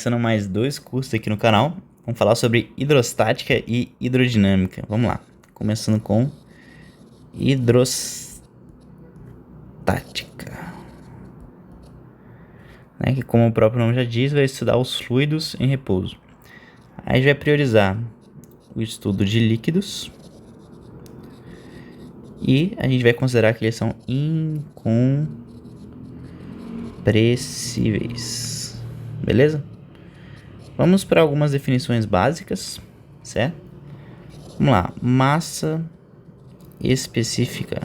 começando mais 2 cursos aqui no canal. Vamos falar sobre hidrostática e hidrodinâmica. Vamos lá. Começando com hidrostática, né? Que, como o próprio nome já diz, vai estudar os fluidos em repouso. Aí a gente vai priorizar o estudo de líquidos. E a gente vai considerar que eles são incompressíveis. Beleza? Vamos para algumas definições básicas, certo? Vamos lá. Massa específica.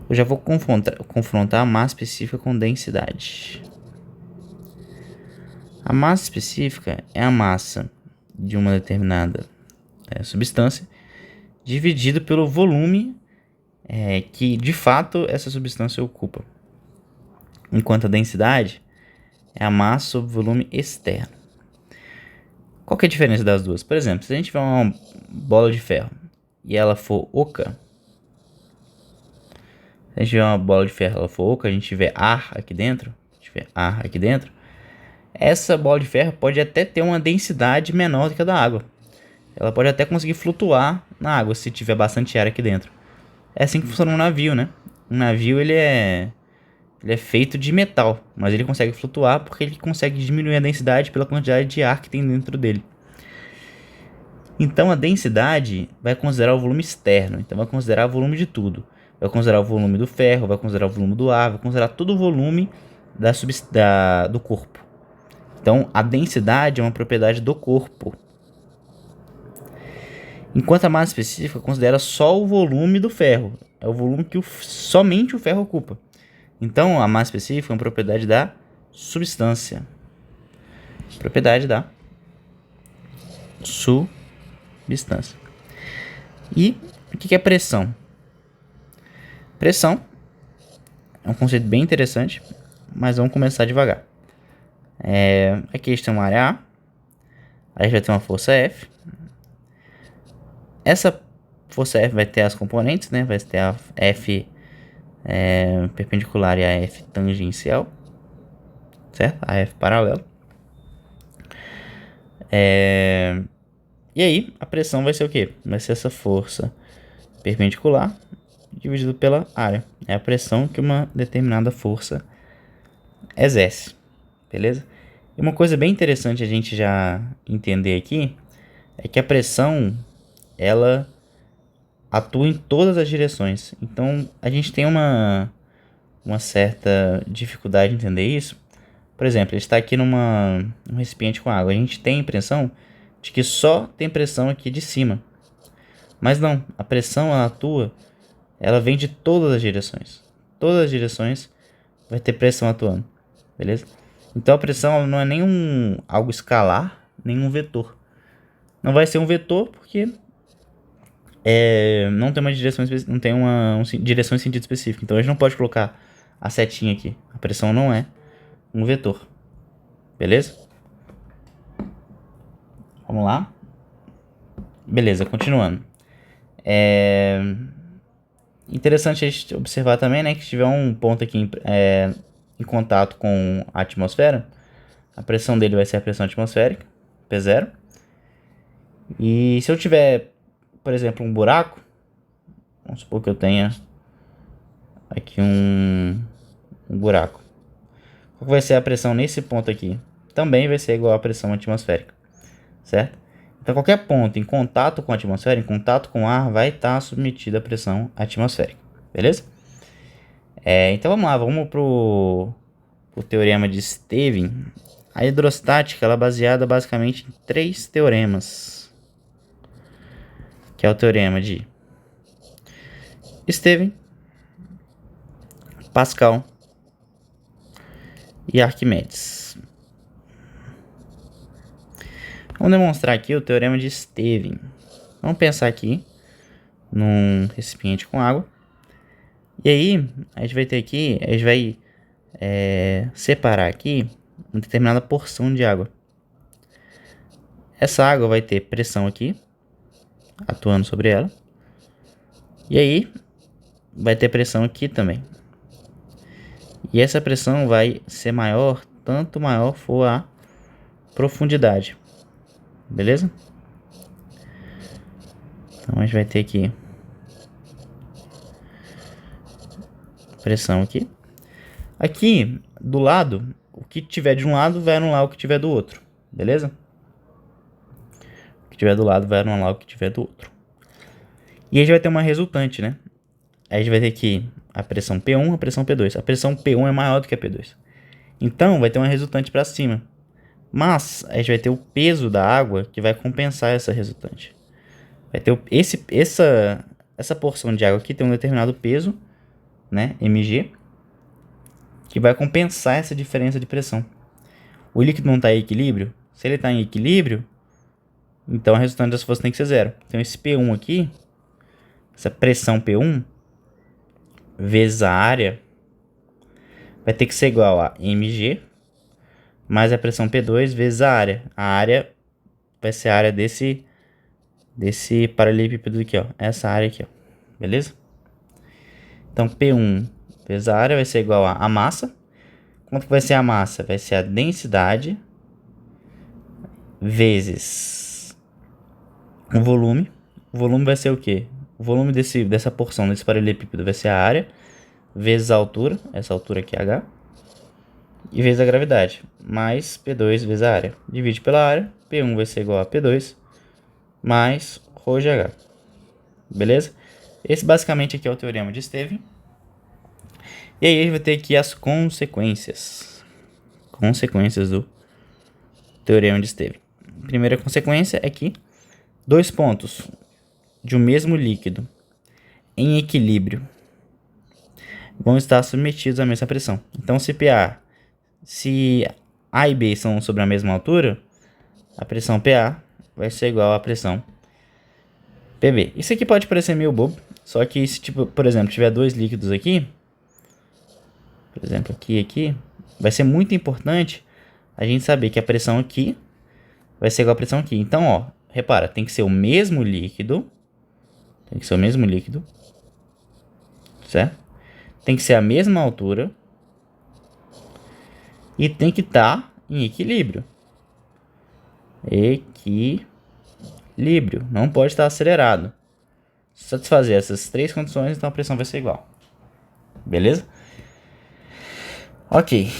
Eu já vou confrontar a massa específica com densidade. A massa específica é a massa de uma determinada substância dividido pelo volume que de fato essa substância ocupa. Enquanto a densidade é a massa sobre volume externo. Qual que é a diferença das duas? Por exemplo, se a gente tiver uma bola de ferro e ela for oca, se a gente tiver uma bola de ferro e ela for oca, a gente tiver ar aqui dentro, essa bola de ferro pode até ter uma densidade menor do que a da água. Ela pode até conseguir flutuar na água se tiver bastante ar aqui dentro. É assim que funciona um navio, né? Um navio ele é feito de metal, mas ele consegue flutuar porque ele consegue diminuir a densidade pela quantidade de ar que tem dentro dele. Então a densidade vai considerar o volume externo, então vai considerar o volume de tudo. Vai considerar o volume do ferro, vai considerar o volume do ar, vai considerar todo o volume do corpo. Então a densidade é uma propriedade do corpo. Enquanto a massa específica considera só o volume do ferro, é o volume que somente o ferro ocupa. Então, a massa específica é uma propriedade da substância. Propriedade da substância. E o que é pressão? Pressão é um conceito bem interessante, mas vamos começar devagar. Aqui a gente tem uma área A, aí a gente vai ter uma força F. Essa força F vai ter as componentes, né? Vai ter a F perpendicular e a F tangencial, certo? A F paralela. E aí a pressão vai ser o quê? Vai ser essa força perpendicular dividido pela área. É a pressão que uma determinada força exerce, beleza? E uma coisa bem interessante a gente já entender aqui é que a pressão ela atua em todas as direções. Então a gente tem uma certa dificuldade de entender isso. Por exemplo, ele está aqui num recipiente com água. A gente tem a impressão de que só tem pressão aqui de cima. Mas não, a pressão ela vem de todas as direções. Todas as direções vai ter pressão atuando, beleza? Então a pressão não é nem algo escalar, nem um vetor. Não vai ser um vetor porque não tem uma direção direção em sentido específico. Então a gente não pode colocar a setinha aqui. A pressão não é um vetor. Beleza? Vamos lá. Beleza, continuando. Interessante a gente observar também, né, que se tiver um ponto aqui em contato com a atmosfera, a pressão dele vai ser a pressão atmosférica, P0. E se eu tiver, por exemplo, um buraco, vamos supor que eu tenha aqui um buraco. Qual vai ser a pressão nesse ponto aqui? Também vai ser igual à pressão atmosférica, certo? Então qualquer ponto em contato com a atmosfera, em contato com o ar, vai estar submetido à pressão atmosférica, beleza? Então vamos lá, vamos pro teorema de Stevin. A hidrostática ela é baseada basicamente em 3 teoremas, que é o teorema de Stevin, Pascal e Arquimedes. Vamos demonstrar aqui o teorema de Stevin. Vamos pensar aqui num recipiente com água. E aí, a gente vai ter aqui, a gente vai separar aqui uma determinada porção de água. Essa água vai ter pressão aqui, atuando sobre ela. E aí, vai ter pressão aqui também. E essa pressão vai ser maior tanto maior for a profundidade. Beleza? Então a gente vai ter aqui pressão aqui. Aqui do lado, o que tiver de um lado vai anular o que tiver do outro. Beleza? O que tiver do lado vai anular o que tiver do outro. E aí a gente vai ter uma resultante, né? Aí a gente vai ter aqui a pressão P1, a pressão P2. A pressão P1 é maior do que a P2. Então vai ter uma resultante para cima. Mas a gente vai ter o peso da água que vai compensar essa resultante. Vai ter essa porção de água aqui tem um determinado peso, né, mg, que vai compensar essa diferença de pressão. O líquido não está em equilíbrio. Se ele está em equilíbrio, então a resultante dessa força tem que ser zero. Então esse P1 aqui, essa pressão P1, vezes a área, vai ter que ser igual a mg, mais a pressão P2 vezes a área. A área vai ser a área desse paralelepípedo aqui, ó. Essa área aqui, ó. Beleza? Então, P1 vezes a área vai ser igual a massa. Quanto que vai ser a massa? Vai ser a densidade vezes o volume. O volume vai ser o quê? O volume dessa porção, desse paralelepípedo, vai ser a área vezes a altura. Essa altura aqui é H. E vezes a gravidade. Mais P2 vezes a área. Divide pela área. P1 vai ser igual a P2 mais ρ de H. Beleza? Esse basicamente aqui é o teorema de Stevin. E aí a gente vai ter aqui as consequências. Consequências do teorema de Stevin. A primeira consequência é que dois pontos de um mesmo líquido em equilíbrio vão estar submetidos à mesma pressão. Então, se A e B são sobre a mesma altura, a pressão PA vai ser igual à pressão PB. Isso aqui pode parecer meio bobo, só que se, tipo, por exemplo, tiver dois líquidos aqui, por exemplo, aqui e aqui, vai ser muito importante a gente saber que a pressão aqui vai ser igual à pressão aqui. Então, ó, repara, tem que ser o mesmo líquido, certo? Tem que ser a mesma altura e tem que estar em equilíbrio. Equilíbrio. Não pode estar acelerado. Se satisfazer essas três condições, então a pressão vai ser igual. Beleza? Ok.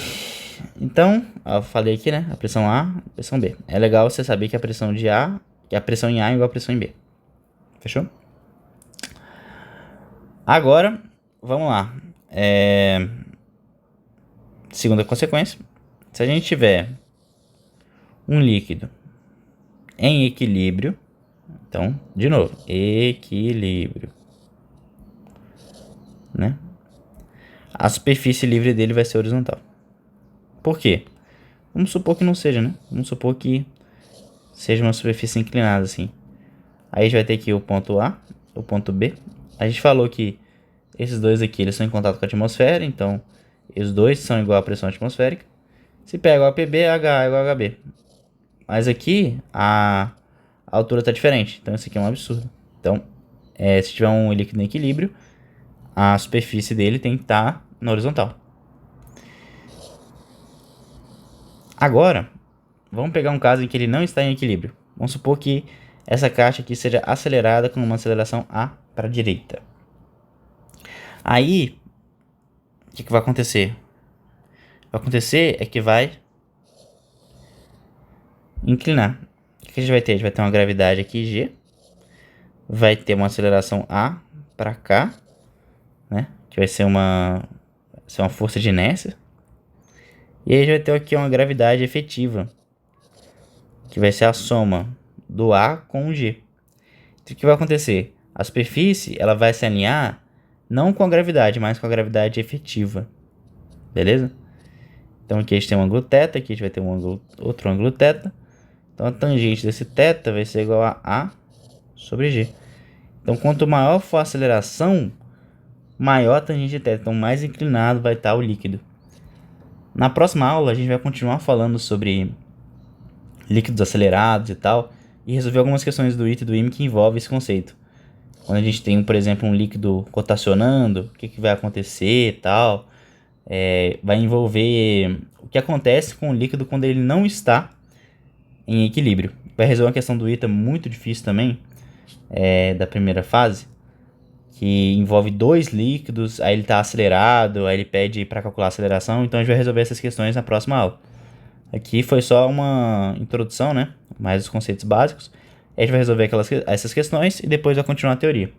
Então, eu falei aqui, né? A pressão A, a pressão B. É legal você saber que a pressão de A, que a pressão em A é igual a pressão em B. Fechou? Agora, vamos lá. Segunda consequência. Se a gente tiver um líquido em equilíbrio, então, de novo, equilíbrio, né? A superfície livre dele vai ser horizontal. Por quê? Vamos supor que não seja, né? Vamos supor que seja uma superfície inclinada, assim. Aí a gente vai ter aqui o ponto A, o ponto B. A gente falou que esses dois aqui, eles estão em contato com a atmosfera, então os dois são igual à pressão atmosférica. Se pega o APB, HA é igual a HB. Mas aqui, a altura está diferente, então isso aqui é um absurdo. Então, se tiver um líquido em equilíbrio, a superfície dele tem que estar na horizontal. Agora, vamos pegar um caso em que ele não está em equilíbrio. Vamos supor que essa caixa aqui seja acelerada com uma aceleração A para a direita. Aí, o que vai acontecer? Vai acontecer é que vai inclinar. O que a gente vai ter? A gente vai ter uma gravidade aqui, G. Vai ter uma aceleração A para cá, né? Que vai ser uma força de inércia. E aí a gente vai ter aqui uma gravidade efetiva, que vai ser a soma do A com o G. Então, o que vai acontecer? A superfície ela vai se alinhar não com a gravidade, mas com a gravidade efetiva. Beleza? Então aqui a gente tem um ângulo θ, aqui a gente vai ter outro ângulo θ. Então a tangente desse θ vai ser igual a A sobre G. Então quanto maior for a aceleração, maior a tangente de θ. Então mais inclinado vai estar o líquido. Na próxima aula a gente vai continuar falando sobre líquidos acelerados e tal, e resolver algumas questões do ITA e do IME que envolvem esse conceito. Quando a gente tem, por exemplo, um líquido rotacionando, o que vai acontecer e tal. vai envolver o que acontece com o líquido quando ele não está em equilíbrio. Vai resolver uma questão do ITA muito difícil também, da primeira fase, que envolve dois líquidos, aí ele está acelerado, aí ele pede para calcular a aceleração, então a gente vai resolver essas questões na próxima aula. Aqui foi só uma introdução, né? Mais os conceitos básicos. A gente vai resolver essas questões e depois vai continuar a teoria.